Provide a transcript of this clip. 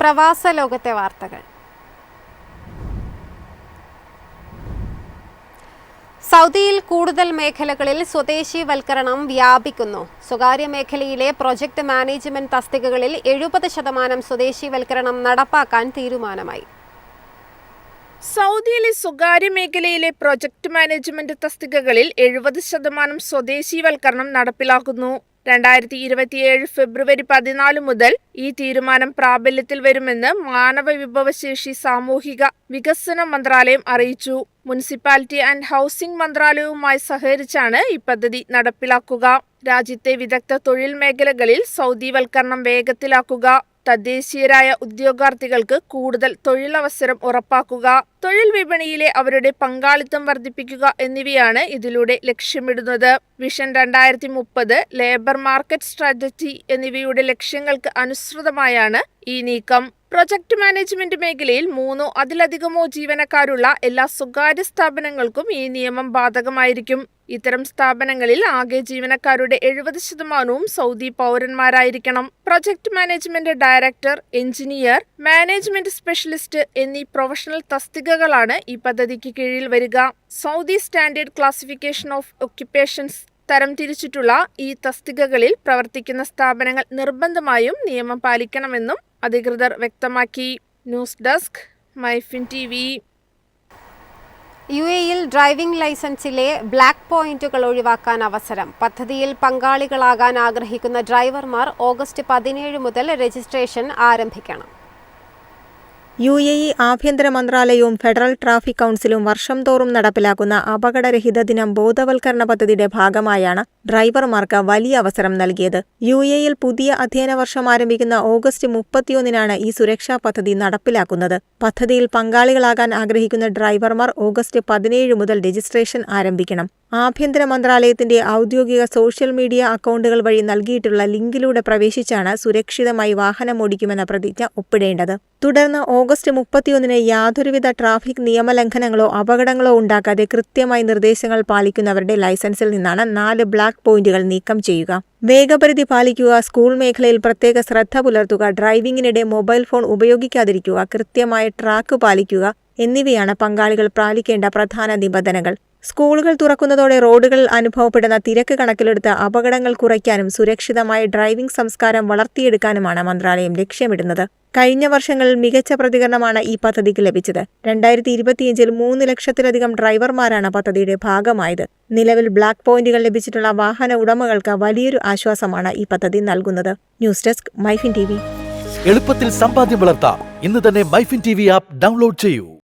പ്രവാസ ലോകത്തെ വാർത്തകൾ. സൗദിയിൽ കൂടുതൽ മേഖലകളിൽ സ്വദേശീവൽക്കരണം വ്യാപിക്കുന്നു. സ്വകാര്യ മേഖലയിലെ പ്രൊജക്ട് മാനേജ്മെന്റ് തസ്തികകളിൽ 70% സ്വദേശീവൽക്കരണം നടപ്പാക്കാൻ തീരുമാനമായി. സൗദിയിലെ സ്വകാര്യ മേഖലയിലെ പ്രൊജക്ട് മാനേജ്മെന്റ് തസ്തികകളിൽ 70% സ്വദേശീവൽക്കരണം നടപ്പിലാക്കുന്നു. 2027 ഫെബ്രുവരി 14 മുതൽ ഈ തീരുമാനം പ്രാബല്യത്തിൽ വരുമെന്ന് മാനവ വിഭവശേഷി സാമൂഹിക വികസന മന്ത്രാലയം അറിയിച്ചു. മുനിസിപ്പാലിറ്റി ആൻഡ് ഹൗസിംഗ് മന്ത്രാലയവുമായി സഹകരിച്ചാണ് ഈ പദ്ധതി നടപ്പിലാക്കുക. രാജ്യത്തെ വിദഗ്ധ തൊഴിൽ മേഖലകളിൽ സൗദിവൽക്കരണം വേഗത്തിലാക്കുക, തദ്ദേശീയരായ ഉദ്യോഗാർത്ഥികൾക്ക് കൂടുതൽ തൊഴിലവസരം ഉറപ്പാക്കുക, തൊഴിൽ വിപണിയിലെ അവരുടെ പങ്കാളിത്തം വർദ്ധിപ്പിക്കുക എന്നിവയാണ് ഇതിലൂടെ ലക്ഷ്യമിടുന്നത്. വിഷൻ 2030, ലേബർ മാർക്കറ്റ് സ്ട്രാറ്റജി എന്നിവയുടെ ലക്ഷ്യങ്ങൾക്ക് അനുസൃതമായാണ് ഈ നീക്കം. പ്രൊജക്ട് മാനേജ്മെന്റ് മേഖലയിൽ 3 അതിലധികമോ ജീവനക്കാരുള്ള എല്ലാ സ്വകാര്യ സ്ഥാപനങ്ങൾക്കും ഈ നിയമം ബാധകമായിരിക്കും. ഇത്തരം സ്ഥാപനങ്ങളിൽ ആകെ ജീവനക്കാരുടെ 70% സൗദി പൗരന്മാരായിരിക്കണം. Project management director, engineer, management specialist എന്നീ പ്രൊഫഷണൽ തസ്തികകളാണ് ഈ പദ്ധതിക്ക് കീഴിൽ വരിക. Saudi standard classification of occupations തരം തിരിച്ചിട്ടുള്ള ഈ തസ്തികകളിൽ പ്രവർത്തിക്കുന്ന സ്ഥാപനങ്ങൾ നിർബന്ധമായും നിയമം പാലിക്കണമെന്നും അധികൃതർ വ്യക്തമാക്കി. News desk, Myfin TV. UAE-യിൽ ഡ്രൈവിംഗ് ലൈസൻസിലെ ബ്ലാക്ക് പോയിന്റുകൾ ഒഴിവാക്കാൻ അവസരം. പദ്ധതിയിൽ പങ്കാളികളാകാൻ ആഗ്രഹിക്കുന്ന ഡ്രൈവർമാർ ഓഗസ്റ്റ് 17 മുതൽ രജിസ്ട്രേഷൻ ആരംഭിക്കണം. UAE ആഭ്യന്തര മന്ത്രാലയവും ഫെഡറൽ ട്രാഫിക് കൗൺസിലും വർഷം തോറും നടപ്പിലാക്കുന്ന അപകടരഹിത ദിനം ബോധവൽക്കരണ പദ്ധതിയുടെ ഭാഗമായാണ് ഡ്രൈവർമാർക്ക് വലിയ അവസരം നൽകിയത്. UAE-യിൽ പുതിയ അധ്യയന വർഷം ആരംഭിക്കുന്ന ഓഗസ്റ്റ് 31-നാണ് ഈ സുരക്ഷാ പദ്ധതി നടപ്പിലാക്കുന്നത്. പദ്ധതിയിൽ പങ്കാളികളാകാൻ ആഗ്രഹിക്കുന്ന ഡ്രൈവർമാർ ഓഗസ്റ്റ് 17 മുതൽ രജിസ്ട്രേഷൻ ആരംഭിക്കണം. ആഭ്യന്തര മന്ത്രാലയത്തിന്റെ ഔദ്യോഗിക സോഷ്യൽ മീഡിയ അക്കൗണ്ടുകൾ വഴി നൽകിയിട്ടുള്ള ലിങ്കിലൂടെ പ്രവേശിച്ചാണ് സുരക്ഷിതമായി വാഹനമോടിക്കുമെന്ന പ്രതിജ്ഞ ഒപ്പിടേണ്ടത്. തുടർന്ന് ഓഗസ്റ്റ് 31-ന് യാതൊരുവിധ ട്രാഫിക് നിയമലംഘനങ്ങളോ അപകടങ്ങളോ ഉണ്ടാക്കാതെ കൃത്യമായി നിർദ്ദേശങ്ങൾ പാലിക്കുന്നവരുടെ ലൈസൻസിൽ നിന്നാണ് 4 ബ്ലാക്ക് പോയിന്റുകൾ നീക്കം ചെയ്യുക. വേഗപരിധി പാലിക്കുക, സ്കൂൾ മേഖലയിൽ പ്രത്യേക ശ്രദ്ധ പുലർത്തുക, ഡ്രൈവിംഗിനിടെ മൊബൈൽ ഫോൺ ഉപയോഗിക്കാതിരിക്കുക, കൃത്യമായ ട്രാക്ക് പാലിക്കുക എന്നിവയാണ് പങ്കാളികൾ പാലിക്കേണ്ട പ്രധാന നിബന്ധനകൾ. സ്കൂളുകൾ തുറക്കുന്നതോടെ റോഡുകളിൽ അനുഭവപ്പെടുന്ന തിരക്ക് കണക്കിലെടുത്ത് അപകടങ്ങൾ കുറയ്ക്കാനും സുരക്ഷിതമായ ഡ്രൈവിംഗ് സംസ്കാരം വളർത്തിയെടുക്കാനുമാണ് മന്ത്രാലയം ലക്ഷ്യമിടുന്നത്. കഴിഞ്ഞ വർഷങ്ങളിൽ മികച്ച പ്രതികരണമാണ് ഈ പദ്ധതിക്ക് ലഭിച്ചത്. 2025-ൽ 3 ലക്ഷത്തിലധികം ഡ്രൈവർമാരാണ് പദ്ധതിയുടെ ഭാഗമായത്. നിലവിൽ ബ്ലാക്ക് പോയിന്റുകൾ ലഭിച്ചിട്ടുള്ള വാഹന ഉടമകൾക്ക് വലിയൊരു ആശ്വാസമാണ് ഈ പദ്ധതി നൽകുന്നത്. News desk, Myfin TV. എളുപ്പത്തിൽ സമ്പാദ്യം വളർത്താം. ഇന്ന് തന്നെ മൈഫിൻ TV ആപ്പ് ഡൗൺലോഡ് ചെയ്യൂ.